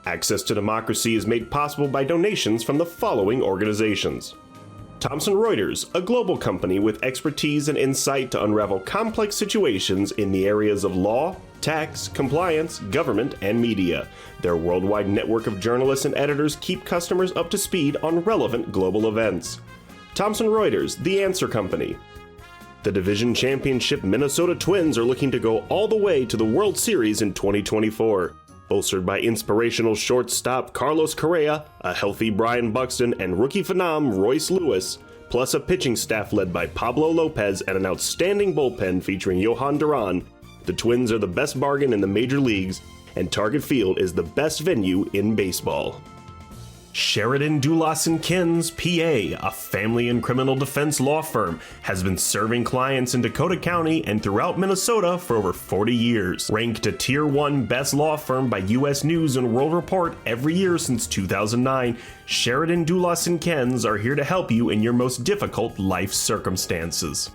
Access to Democracy is made possible by donations from the following organizations. Thomson Reuters, a global company with expertise and insight to unravel complex situations in the areas of law, tax, compliance, government, and media. Their worldwide network of journalists and editors keep customers up to speed on relevant global events. Thomson Reuters, the answer company. The division championship Minnesota Twins are looking to go all the way to the World Series in 2024. Bolstered by inspirational shortstop Carlos Correa, a healthy Brian Buxton, and rookie phenom Royce Lewis, plus a pitching staff led by Pablo Lopez and an outstanding bullpen featuring Johan Duran, the Twins are the best bargain in the major leagues, and Target Field is the best venue in baseball. Sheridan Dulas & Kins, PA, a family and criminal defense law firm, has been serving clients in Dakota County and throughout Minnesota for over 40 years. Ranked a Tier 1 Best Law Firm by U.S. News and World Report every year since 2009, Sheridan Dulas & Kins are here to help you in your most difficult life circumstances.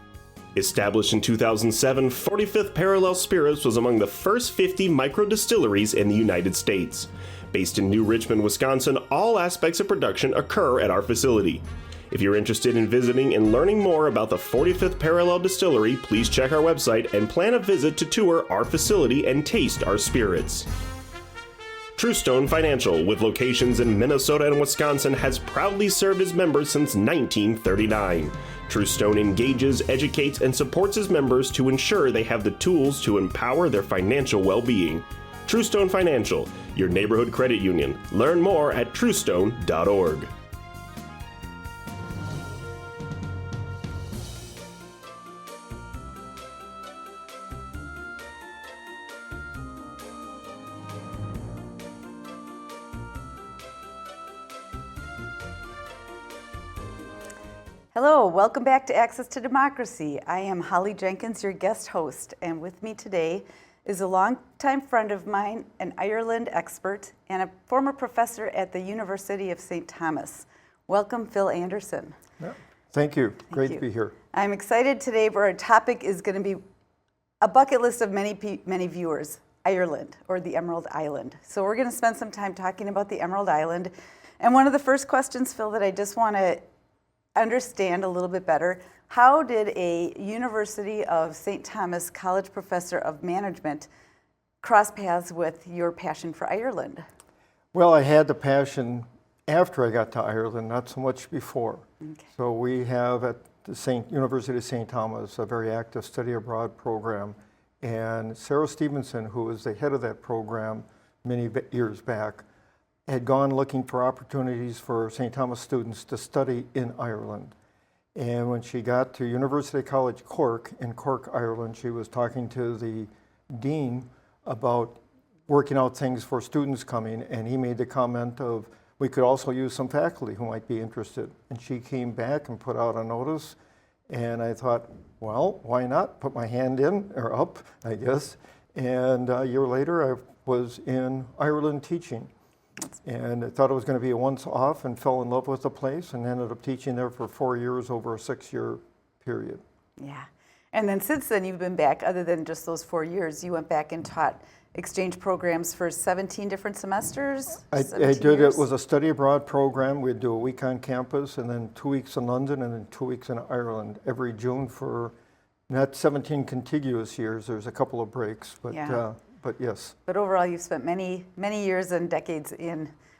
Established in 2007, 45th Parallel Spirits was among the first 50 micro-distilleries in the United States. Based in New Richmond, Wisconsin, all aspects of production occur at our facility. If you're interested in visiting and learning more about the 45th Parallel Distillery, please check our website and plan a visit to tour our facility and taste our spirits. Truestone Financial, with locations in Minnesota and Wisconsin, has proudly served its members since 1939. Truestone engages, educates, and supports its members to ensure they have the tools to empower their financial well-being. Truestone Financial, your neighborhood credit union. Learn more at truestone.org. Hello, welcome back to Access to Democracy. I am Holly Jenkins, your guest host, and with me today is a longtime friend of mine, an Ireland expert, and a former professor at the University of St. Thomas. Welcome, Phil Anderson. Yeah. Thank you. Great to be here. I'm excited today for our topic is going to be a bucket list of many viewers, Ireland, or the Emerald Island. So we're going to spend some time talking about the Emerald Island. And one of the first questions, Phil, that I just want to understand a little bit better, how did a University of St. Thomas College professor of management cross paths with your passion for Ireland? Well, I had the passion after I got to Ireland, not so much before. Okay. So we have at the University of St. Thomas a very active study abroad program, and Sarah Stevenson, who was the head of that program many years back, had gone looking for opportunities for St. Thomas students to study in Ireland. And when she got to University College Cork in Cork, Ireland, she was talking to the dean about working out things for students coming, and he made the comment of, we could also use some faculty who might be interested. And she came back and put out a notice, and I thought, well, why not? Put my hand in, or up, I guess. And a year later, I was in Ireland teaching. And I thought it was going to be a once-off and fell in love with the place and ended up teaching there for 4 years over a 6-year period. Yeah. And then since then, you've been back, other than just those 4 years, you went back and taught exchange programs for 17 different semesters? I did. It was a study abroad program. We'd do a week on campus and then 2 weeks in London and then 2 weeks in Ireland every June for not 17 contiguous years. There's a couple of breaks, but but yes. But overall, you've spent many years and decades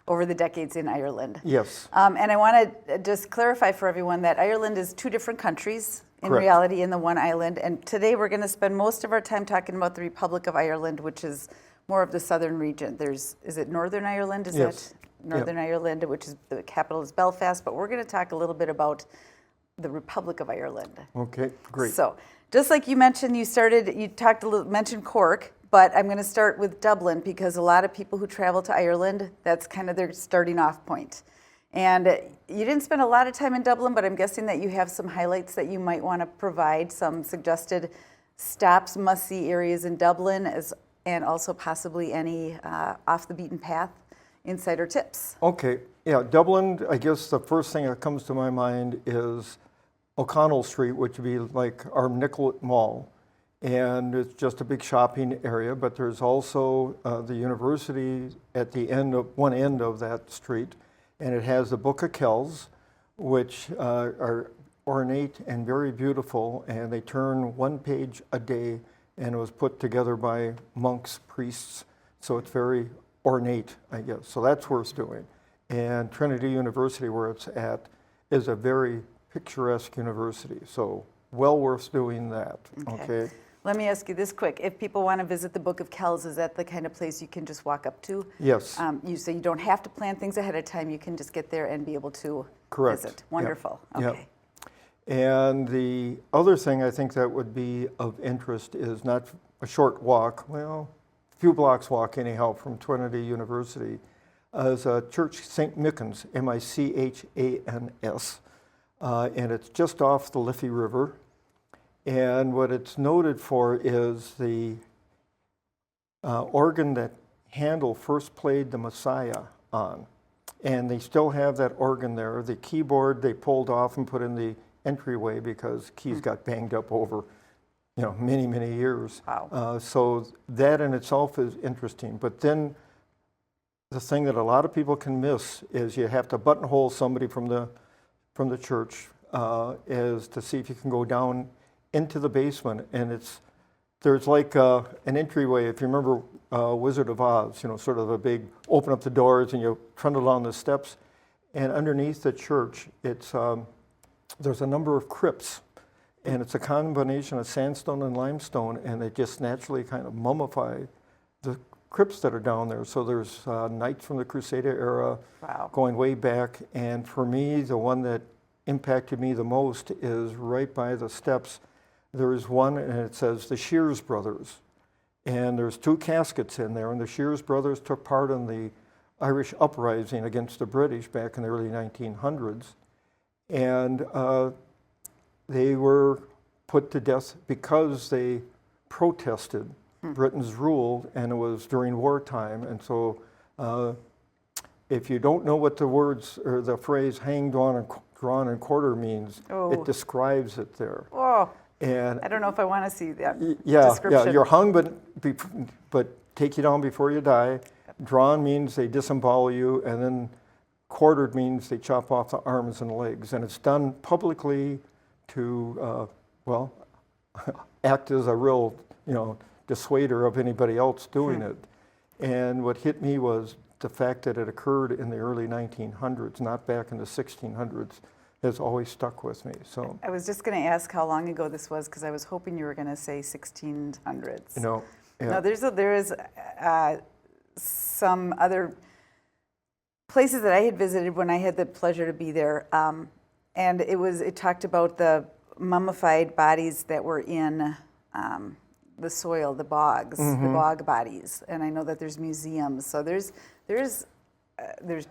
over the decades in Ireland. Yes. And I want to just clarify for everyone that Ireland is 2 different countries in Correct. reality in the one island. And today we're going to spend most of our time talking about the Republic of Ireland, which is more of the southern region. Is it Northern Ireland? Is yes. that Northern Ireland, which is the capital is Belfast? But we're going to talk a little bit about the Republic of Ireland. Okay, great. So just like you mentioned, mentioned Cork. But I'm going to start with Dublin because a lot of people who travel to Ireland, that's kind of their starting off point. And you didn't spend a lot of time in Dublin, but I'm guessing that you have some highlights that you might want to provide, some suggested stops, must-see areas in Dublin, and also possibly any off the beaten path insider tips. Okay, yeah, Dublin, I guess the first thing that comes to my mind is O'Connell Street, which would be like our Nicollet Mall. and it's just a big shopping area, but there's also the university at the end of one end of that street, and it has the Book of Kells, which are ornate and very beautiful, and they turn one page a day, and it was put together by monks, priests, so it's very ornate, I guess. So that's worth doing. And Trinity University, where it's at, is a very picturesque university, so well worth doing that, okay? Let me ask you this quick. If people want to visit the Book of Kells, is that the kind of place you can just walk up to? Yes. So you don't have to plan things ahead of time. You can just get there and be able to visit. Wonderful. Yep. Okay. Yep. And the other thing I think that would be of interest is not a short walk, well, a few blocks walk anyhow from Trinity University, is a church, St. Michans, M-I-C-H-A-N-S, and it's just off the Liffey River. And what it's noted for is the organ that Handel first played the Messiah on. And they still have that organ there. The keyboard they pulled off and put in the entryway because keys got banged up over, many, many years. Wow. So that in itself is interesting. But then the thing that a lot of people can miss is you have to buttonhole somebody from the church is to see if you can go down into the basement, and there's like an entryway. If you remember Wizard of Oz, sort of a big open up the doors and you trundle down the steps, and underneath the church, there's a number of crypts, and it's a combination of sandstone and limestone, and they just naturally kind of mummify the crypts that are down there. So there's knights from the Crusader era, Wow. going way back, and for me, the one that impacted me the most is right by the steps. There's one, and it says the Shears Brothers. And there's two caskets in there, and the Shears Brothers took part in the Irish uprising against the British back in the early 1900s. And they were put to death because they protested Britain's rule, and it was during wartime. And so if you don't know what the words or the phrase hang, drawn, and quarter means, it describes it there. Oh. And I don't know if I want to see that description. Yeah, you're hung, but take you down before you die. Drawn means they disembowel you, and then quartered means they chop off the arms and legs. And it's done publicly to, act as a real, dissuader of anybody else doing it. And what hit me was the fact that it occurred in the early 1900s, not back in the 1600s. Has always stuck with me. So I was just going to ask how long ago this was, because I was hoping you were going to say 1600s. Yeah. No, there is some other places that I had visited when I had the pleasure to be there, and it talked about the mummified bodies that were in the soil, the bogs, the bog bodies, and I know that there's museums. So there's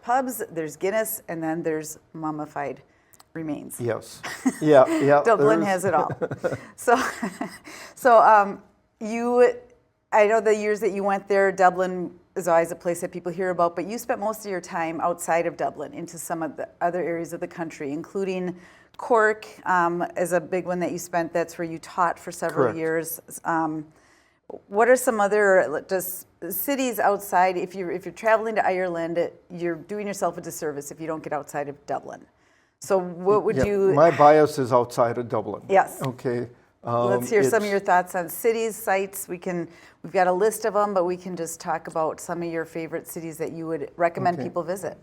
pubs, there's Guinness, and then there's mummified remains. Yes. Yeah. Dublin has it all. So I know the years that you went there, Dublin is always a place that people hear about, but you spent most of your time outside of Dublin into some of the other areas of the country, including Cork is a big one that you spent. That's where you taught for several years. What are some other just cities outside? If you're traveling to Ireland, you're doing yourself a disservice if you don't get outside of Dublin. So what would you... My bias is outside of Dublin. Yes. Okay. Let's hear some of your thoughts on cities, sites. We've got a list of them, but we can just talk about some of your favorite cities that you would recommend people visit.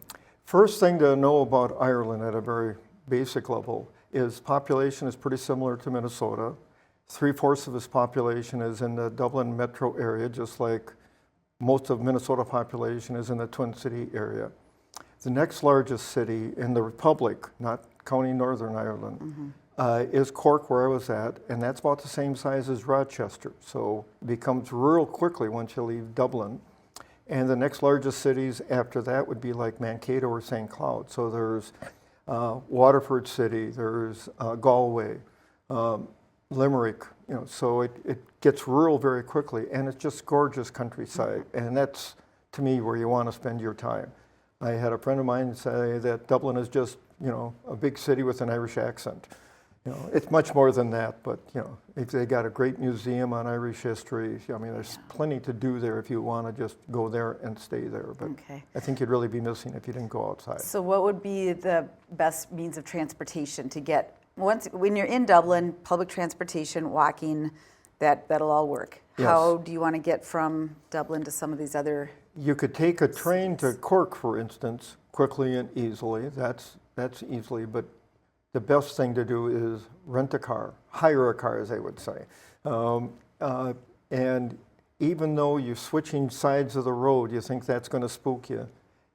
First thing to know about Ireland at a very basic level is population is pretty similar to Minnesota. 3/4 of its population is in the Dublin metro area, just like most of Minnesota population is in the Twin City area. The next largest city in the Republic, not counting Northern Ireland, is Cork, where I was at, and that's about the same size as Rochester. So it becomes rural quickly once you leave Dublin. And the next largest cities after that would be like Mankato or St. Cloud. So there's Waterford City, there's Galway, Limerick, so it gets rural very quickly, and it's just gorgeous countryside, and that's, to me, where you want to spend your time. I had a friend of mine say that Dublin is just, a big city with an Irish accent, It's much more than that, but if they got a great museum on Irish history, I mean, there's plenty to do there if you want to just go there and stay there. But I think you'd really be missing if you didn't go outside. So what would be the best means of transportation to get, when you're in Dublin, public transportation, walking, that'll all work. Yes. How do you want to get from Dublin to some of these other? You could take a train to Cork, for instance, quickly and easily. That's easily, but the best thing to do is rent a car, hire a car, as they would say. And even though you're switching sides of the road, you think that's going to spook you.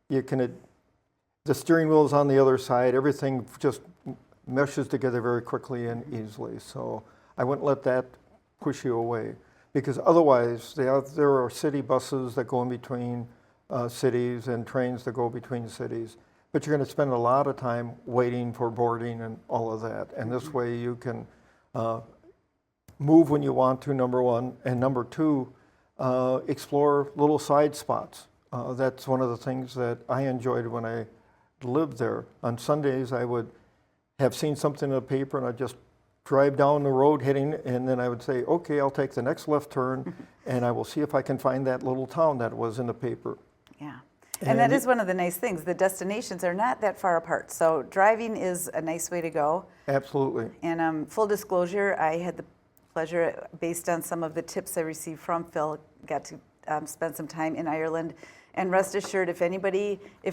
The steering wheel is on the other side. Everything just meshes together very quickly and easily. So I wouldn't let that push you away, because otherwise there are city buses that go in between cities and trains that go between cities. But you're going to spend a lot of time waiting for boarding and all of that. And this way you can move when you want to, number one. And number two, explore little side spots. That's one of the things that I enjoyed when I lived there. On Sundays, I would have seen something in the paper and I'd just drive down the road heading, and then I would say, okay, I'll take the next left turn and I will see if I can find that little town that was in the paper. Yeah. And that is one of the nice things. The destinations are not that far apart. So driving is a nice way to go. Absolutely. And full disclosure, I had the pleasure, based on some of the tips I received from Phil, got to spend some time in Ireland. And rest assured, if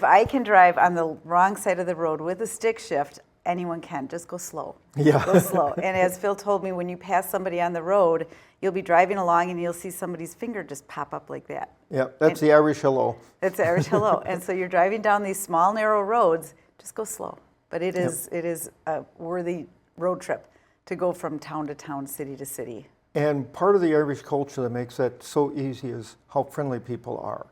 I can drive on the wrong side of the road with a stick shift, anyone can. Just go slow. Yeah. Go slow. And as Phil told me, when you pass somebody on the road, you'll be driving along and you'll see somebody's finger just pop up like that. Yeah, that's the Irish hello. That's the Irish hello. And so you're driving down these small, narrow roads, just go slow. But it is a worthy road trip to go from town to town, city to city. And part of the Irish culture that makes that so easy is how friendly people are.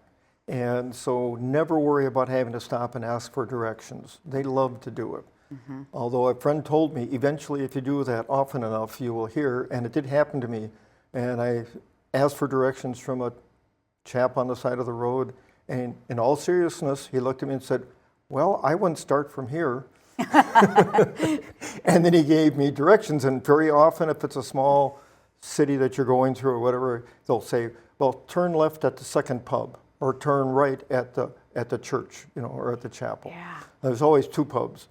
And so never worry about having to stop and ask for directions. They love to do it. Mm-hmm. Although a friend told me, eventually if you do that often enough, you will hear, and it did happen to me, and I asked for directions from a chap on the side of the road, and in all seriousness, he looked at me and said, well, I wouldn't start from here. And then he gave me directions, and very often if it's a small city that you're going through or whatever, they'll say, well, turn left at the second pub, or turn right at the church, or at the chapel. Yeah. There's always two pubs.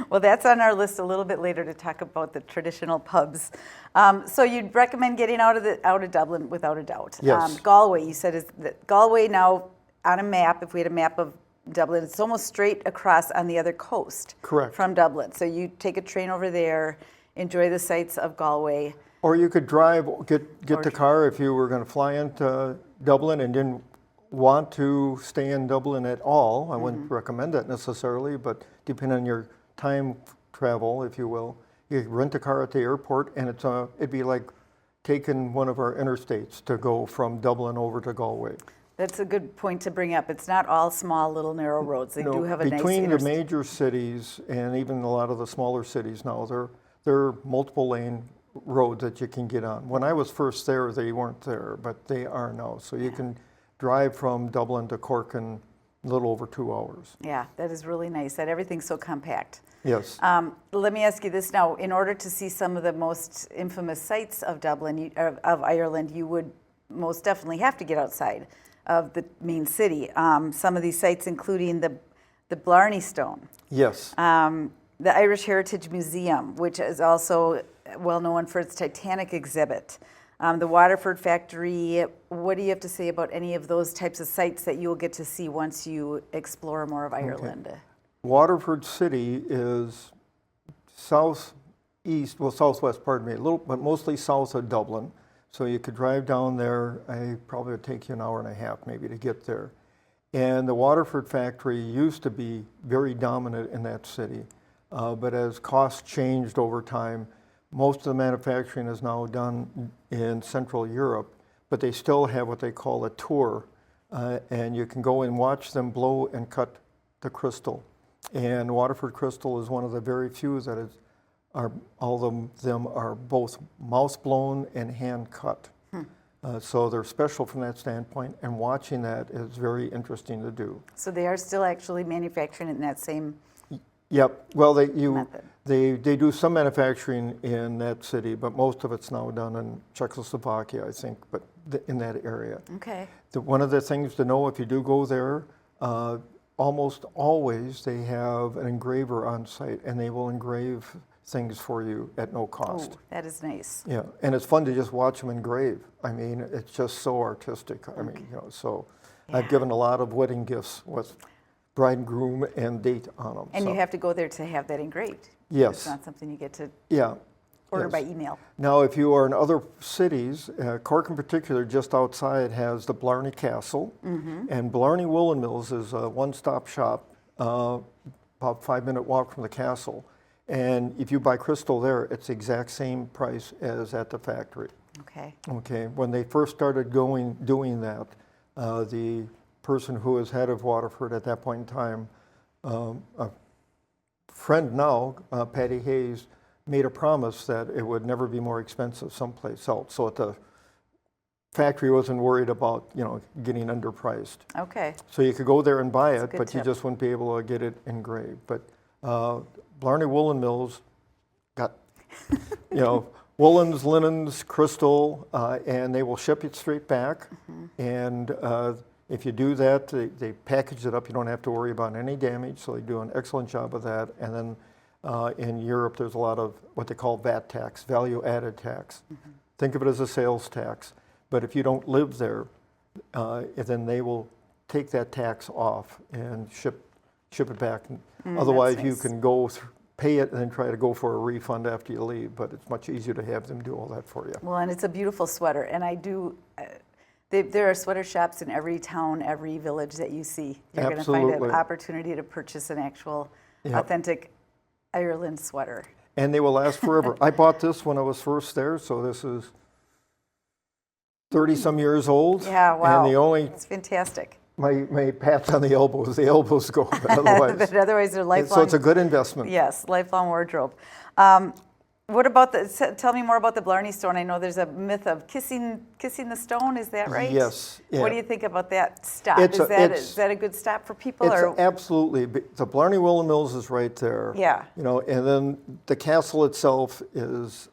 Well, that's on our list a little bit later to talk about the traditional pubs. So you'd recommend getting out of Dublin without a doubt. Yes. Galway, you said, is that Galway now on a map, if we had a map of Dublin, it's almost straight across on the other coast. Correct. From Dublin. So you take a train over there, enjoy the sights of Galway. Or you could drive, get the car if you were going to fly into Dublin and didn't want to stay in Dublin at all. I wouldn't recommend that necessarily, but depending on your time travel, if you will, you could rent a car at the airport, and it'd be like taking one of our interstates to go from Dublin over to Galway. That's a good point to bring up. It's not all small, little, narrow roads. They do have a nice between the major cities and even a lot of the smaller cities now, there are multiple lane roads that you can get on. When I was first there, they weren't there, but they are now. So you can drive from Dublin to Cork in a little over 2 hours. Yeah, that is really nice, that everything's so compact. Yes. Let me ask you this now. In order to see some of the most infamous sites of Dublin, of Ireland, you would most definitely have to get outside of the main city. Some of these sites including the Blarney Stone. Yes. The Irish Heritage Museum, which is also well known for its Titanic exhibit. The Waterford Factory. What do you have to say about any of those types of sites that you'll get to see once you explore more of Ireland? Okay. Waterford City is southwest, pardon me, but mostly south of Dublin. So you could drive down there. Probably would take you an hour and a half maybe to get there. And the Waterford Factory used to be very dominant in that city. But as costs changed over time, most of the manufacturing is now done in Central Europe, but they still have what they call a tour, and you can go and watch them blow and cut the crystal. And Waterford crystal is one of the very few that all of them are both mouth blown and hand cut. So they're special from that standpoint, and watching that is very interesting to do. So they are still actually manufacturing it in that same Yep. Well, method. they do some manufacturing in that city, but most of it's now done in Czechoslovakia, I think, but in that area. Okay. One of the things to know if you do go there, almost always they have an engraver on site, and they will engrave things for you at no cost. Oh, that is nice. Yeah, and it's fun to just watch them engrave. I mean, it's just so artistic. I mean, so I've Yeah. given a lot of wedding gifts with bride and groom and date on them. And so. you have to go there to have that engraved. Yes. It's not something you get to Yeah. order Yes. by email. Now, if you are in other cities, Cork in particular, just outside has the Blarney Castle, and Blarney Woolen Mills is a one-stop shop, about 5-minute walk from the castle. And if you buy crystal there, it's the exact same price as at the factory. Okay. Okay, when they first started doing that, the person who was head of Waterford at that point in time, a friend now, Patty Hayes, made a promise that it would never be more expensive someplace else. So the factory wasn't worried about, getting underpriced. Okay. So you could go there and buy That's a it, good but you tip. just wouldn't be able to get it engraved. But Blarney Woolen Mills got, woolens, linens, crystal, and they will ship it straight back. And if you do that, they package it up. You don't have to worry about any damage. So they do an excellent job of that. And then in Europe, there's a lot of what they call VAT tax, value added tax. Think of it as a sales tax. But if you don't live there, then they will take that tax off and ship it back. Otherwise, you nice. can go pay it and then try to go for a refund after you leave. But it's much easier to have them do all that for you. Well, and it's a beautiful sweater. And I do, there are sweater shops in every town, every village that you see. You're going to find Absolutely. an opportunity to purchase an actual, authentic Ireland sweater. And they will last forever. I bought this when I was first there, so this is 30-some years old. Yeah, wow. And the only, It's fantastic. my pats on the elbows go, but otherwise. But otherwise, they're lifelong. So it's a good investment. Yes, lifelong wardrobe. What about tell me more about the Blarney stone. I know there's a myth of kissing the stone. Is that right? Yes. Yeah. What do you think about that stop? It's Is that a good stop for people? It's absolutely. The Blarney Woolen Mills is right there. Yeah. And then the castle itself is,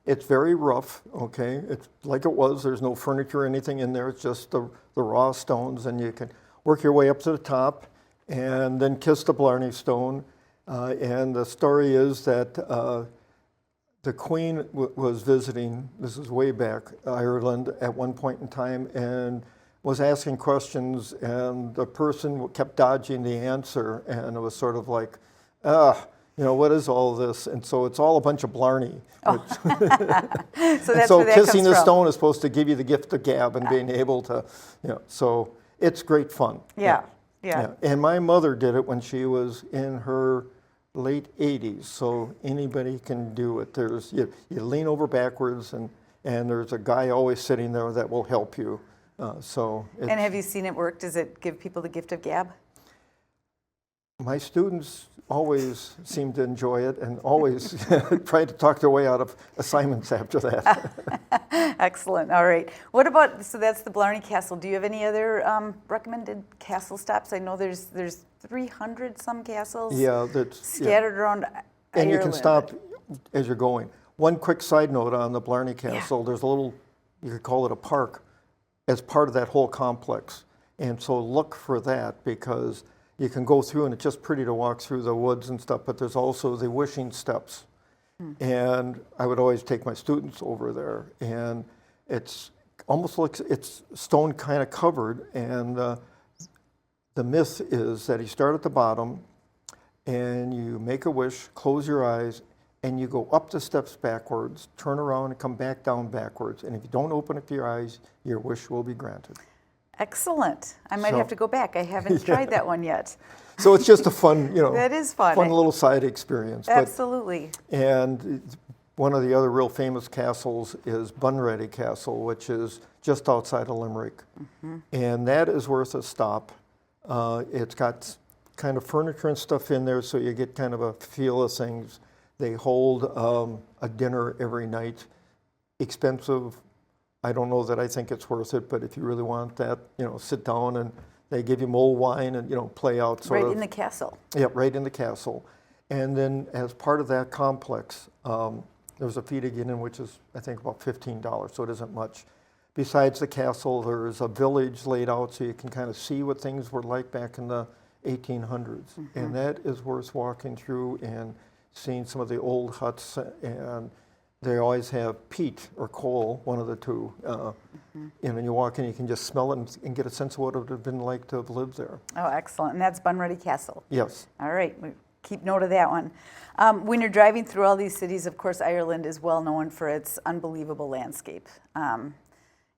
it's very rough, okay? It's like it was. There's no furniture or anything in there. It's just the raw stones, and you can work your way up to the top and then kiss the Blarney stone. And the story is that the Queen was visiting, this is way back, Ireland at one point in time, and was asking questions, and the person kept dodging the answer, and it was sort of like, what is all this? And so it's all a bunch of Blarney. So that's So where that kissing comes the from. stone is supposed to give you the gift of gab and being able to, so it's great fun. Yeah. And my mother did it when she was in her late 80s, so anybody can do it. There's you lean over backwards, and there's a guy always sitting there that will help you. And have you seen it work? Does it give people the gift of gab? My students always seem to enjoy it and always try to talk their way out of assignments after that. Excellent. All right. What about, so that's the Blarney Castle. Do you have any other recommended castle stops? I know there's 300 some castles scattered around Ireland. And you can stop as you're going. One quick side note on the Blarney Castle, there's a little, you could call it a park, as part of that whole complex. And so look for that, because you can go through and it's just pretty to walk through the woods and stuff, but there's also the wishing steps. And I would always take my students over there, and it's almost like it's stone kind of covered, and the myth is that you start at the bottom and you make a wish, close your eyes, and you go up the steps backwards, turn around and come back down backwards. And if you don't open up your eyes, your wish will be granted. Excellent. I might have to go back. I haven't tried that one yet. So it's just a fun, That is fun. fun little side experience. Absolutely. And one of the other real famous castles is Bunratty Castle, which is just outside of Limerick. And that is worth a stop. It's got kind of furniture and stuff in there, so you get kind of a feel of things. They hold a dinner every night. Expensive. I don't know that I think it's worth it, but if you really want that, sit down, and They give you mulled wine and, play out sort of. Right in the castle. Yeah, right in the castle. And then as part of that complex, there's a fee to get in, which is, I think, about $15, so it isn't much. Besides the castle, there's a village laid out so you can kind of see what things were like back in the 1800s. And that is worth walking through and seeing some of the old huts. And they always have peat or coal, one of the two. And when you walk in, you can just smell it and get a sense of what it would have been like to have lived there. Oh, excellent. And that's Bunready Castle. Yes. All right. Keep note of that one. When you're driving through all these cities, of course, Ireland is well known for its unbelievable landscape.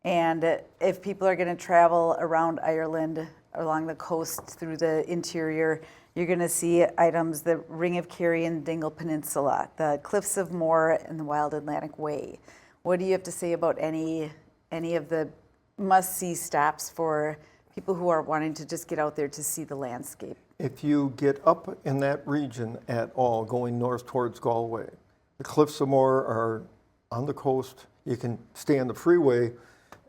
And if people are going to travel around Ireland, along the coast, through the interior, you're going to see items, the Ring of Kerry and Dingle Peninsula, the Cliffs of Moher, and the Wild Atlantic Way. What do you have to say about any of the must-see stops for people who are wanting to just get out there to see the landscape? If you get up in that region at all, going north towards Galway, the Cliffs of Moher are on the coast. You can stay on the freeway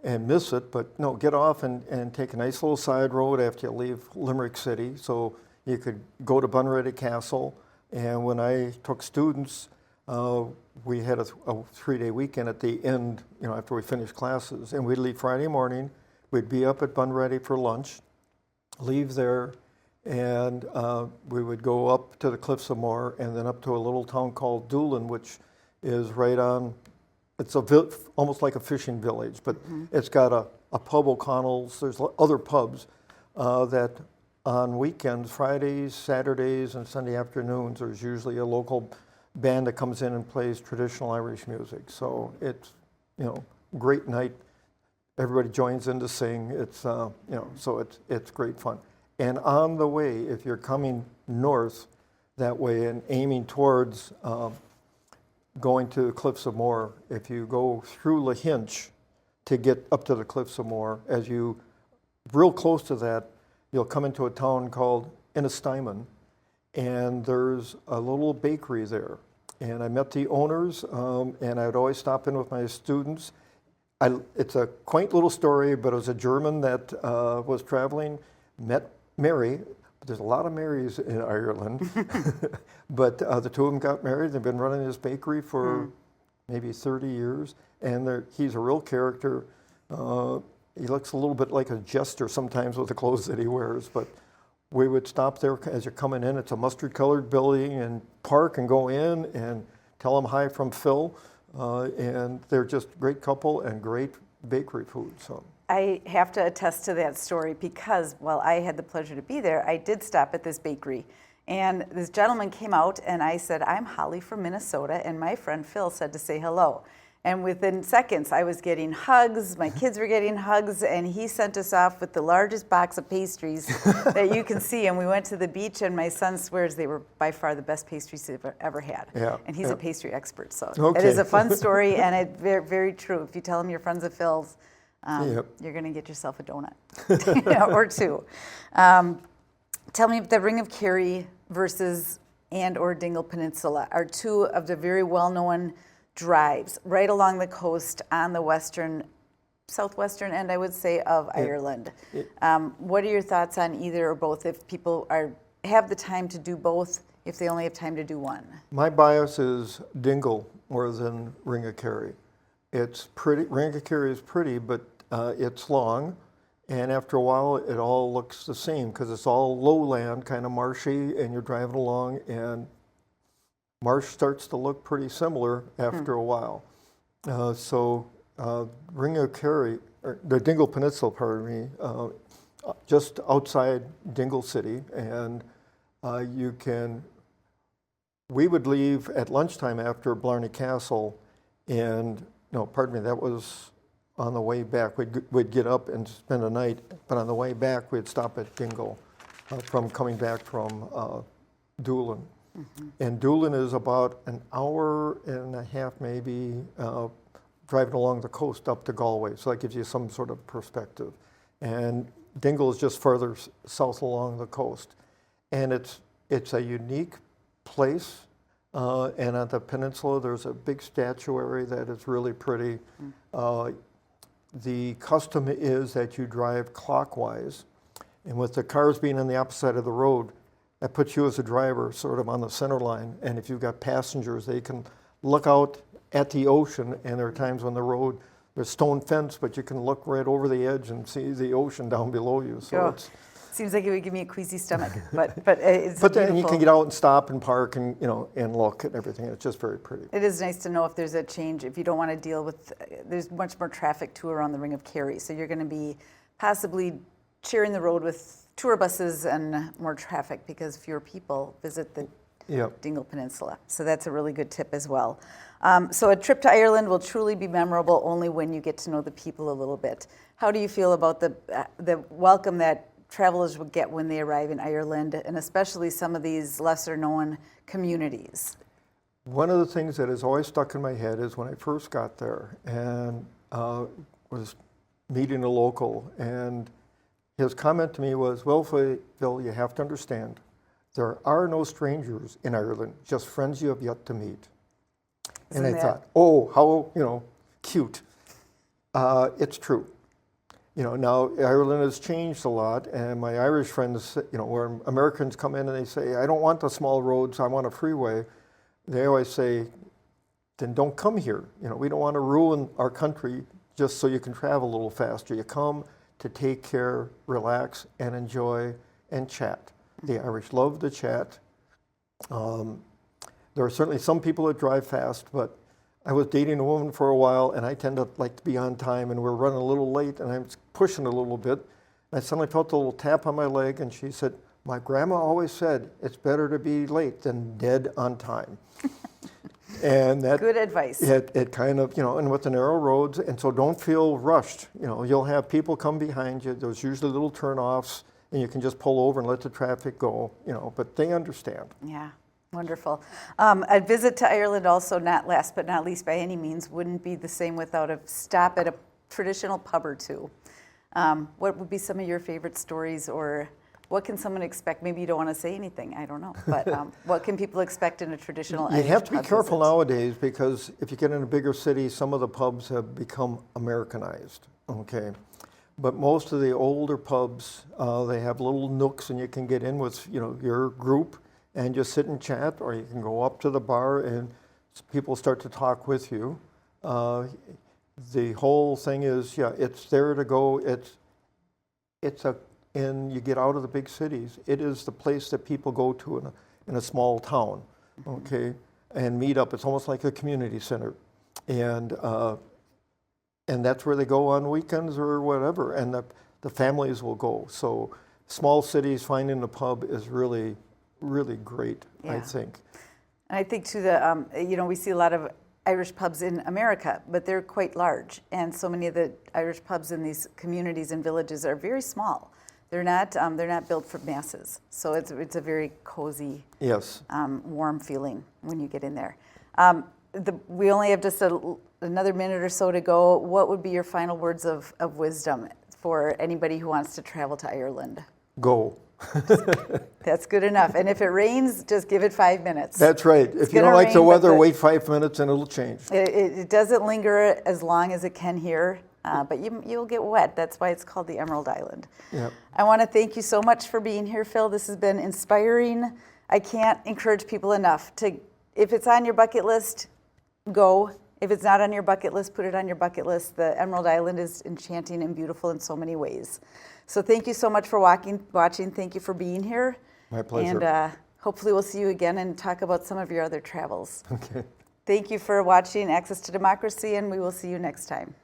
and miss it, but no, get off and take a nice little side road after you leave Limerick City. So you could go to Bunready Castle. And when I took students, we had a 3-day weekend at the end, after we finished classes. And we'd leave Friday morning. We'd be up at Bunready for lunch, leave there, and we would go up to the Cliffs of Moher and then up to a little town called Dublin, which is right on, it's almost like a fishing village, but it's got a pub O'Connell's. There's other pubs that on weekends, Fridays, Saturdays, and Sunday afternoons, there's usually a local band that comes in and plays traditional Irish music. So it's, great night. Everybody joins in to sing. It's, so it's great fun. And on the way, if you're coming north that way and aiming towards going to the Cliffs of Moher, if you go through Lahinch to get up to the Cliffs of Moher, as you real close to that, you'll come into a town called Innistimon, and there's a little bakery there. And I met the owners, and I'd always stop in with my students. It's a quaint little story, but it was a German that was traveling, met Mary. There's a lot of Marys in Ireland, but the two of them got married. They've been running this bakery for maybe 30 years, and he's a real character. He looks a little bit like a jester sometimes with the clothes that he wears, but we would stop there as you're coming in. It's a mustard-colored building, and park and go in and tell them hi from Phil, and they're just a great couple and great bakery food. So. I have to attest to that story because while I had the pleasure to be there, I did stop at this bakery. And this gentleman came out and I said, I'm Holly from Minnesota, and my friend Phil said to say hello. And within seconds, I was getting hugs, my kids were getting hugs, and he sent us off with the largest box of pastries that you can see. And we went to the beach, and my son swears they were by far the best pastries he's ever had. Yeah, and he's a pastry expert, so okay. It is a fun story, and it's very, very true. If you tell him you're friends of Phil's, you're going to get yourself a donut or two. Tell me, the Ring of Kerry versus or Dingle Peninsula are two of the very well-known drives right along the coast on the southwestern end, I would say, of Ireland. What are your thoughts on either or both, if people have the time to do both, if they only have time to do one? My bias is Dingle more than Ring of Kerry. It's pretty. Ring of Kerry is pretty, but it's long, and after a while it all looks the same because it's all lowland, kind of marshy, and you're driving along and marsh starts to look pretty similar after a while. So Ring of Kerry, or the Dingle Peninsula, pardon me, just outside Dingle City, and we would leave at lunchtime after Blarney Castle, and no, pardon me, that was on the way back. We'd get up and spend a night, but on the way back we'd stop at Dingle from coming back from Dublin. And Dublin is about an hour and a half, maybe, driving along the coast up to Galway. So that gives you some sort of perspective. And Dingle is just further south along the coast. And it's a unique place. And on the peninsula, there's a big statuary that is really pretty. The custom is that you drive clockwise. And with the cars being on the opposite side of the road, that puts you as a driver sort of on the center line. And if you've got passengers, they can look out at the ocean, and there are times when the road, there's stone fence, but you can look right over the edge and see the ocean down below you. So it's, seems like it would give me a queasy stomach, but it's but then beautiful. you can get out and stop and park and, you know, and look at everything. It's just very pretty. It is nice to know if there's a change, if you don't want to deal with, there's much more traffic too around the Ring of Kerry, so you're going to be possibly sharing the road with tour buses and more traffic because fewer people visit the Dingle Peninsula. So that's a really good tip as well. So a trip to Ireland will truly be memorable only when you get to know the people a little bit. How do you feel about the welcome that travelers will get when they arrive in Ireland, and especially some of these lesser known communities? One of the things that has always stuck in my head is when I first got there and was meeting a local, and his comment to me was, well, Phil, you have to understand, there are no strangers in Ireland, just friends you have yet to meet. And I thought, oh, how, you know, cute. It's true. You know, now Ireland has changed a lot, and my Irish friends, you know, where Americans come in and they say, I don't want the small roads, I want a freeway. They always say, then don't come here. You know, we don't want to ruin our country just so you can travel a little faster. You come to take care, relax, and enjoy, and chat. The Irish love to chat. There are certainly some people that drive fast, but I was dating a woman for a while, and I tend to like to be on time, and we're running a little late, and I was pushing a little bit. And I suddenly felt a little tap on my leg, and she said, my grandma always said, it's better to be late than dead on time. And that good advice. It kind of, you know, and with the narrow roads, and so don't feel rushed. You know, you'll have people come behind you. There's usually little turnoffs, and you can just pull over and let the traffic go, you know, but they understand. Yeah. Wonderful. A visit to Ireland also, not last but not least by any means, wouldn't be the same without a stop at a traditional pub or two. What would be some of your favorite stories, or what can someone expect? Maybe you don't want to say anything, I don't know. But what can people expect in a traditional Irish You have to be pub careful visit? nowadays, because if you get in a bigger city, some of the pubs have become Americanized, okay? But most of the older pubs, they have little nooks, and you can get in with, you know, your group and just sit and chat, or you can go up to the bar and people start to talk with you. The whole thing is, yeah, it's there to go. And you get out of the big cities. It is the place that people go to in a small town, okay, and meet up. It's almost like a community center, and that's where they go on weekends or whatever. And the families will go. So small cities, finding a pub is really great, I think. And I think too, you know, we see a lot of Irish pubs in America, but they're quite large, and so many of the Irish pubs in these communities and villages are very small. They're not built for masses, so it's a very cozy, warm feeling when you get in there. We only have just another minute or so to go. What would be your final words of wisdom for anybody who wants to travel to Ireland? Go. That's good enough. And if it rains, just give it 5 minutes. That's right. If you don't like the weather, wait 5 minutes and it'll change. It doesn't linger as long as it can here, but you'll get wet. That's why it's called the Emerald Island. Yep. I want to thank you so much for being here, Phil. This has been inspiring. I can't encourage people enough to, if it's on your bucket list, go. If it's not on your bucket list, put it on your bucket list. The Emerald Island is enchanting and beautiful in so many ways. So thank you so much for watching. Thank you for being here. My pleasure. And hopefully we'll see you again and talk about some of your other travels. Okay. Thank you for watching Access to Democracy, and we will see you next time.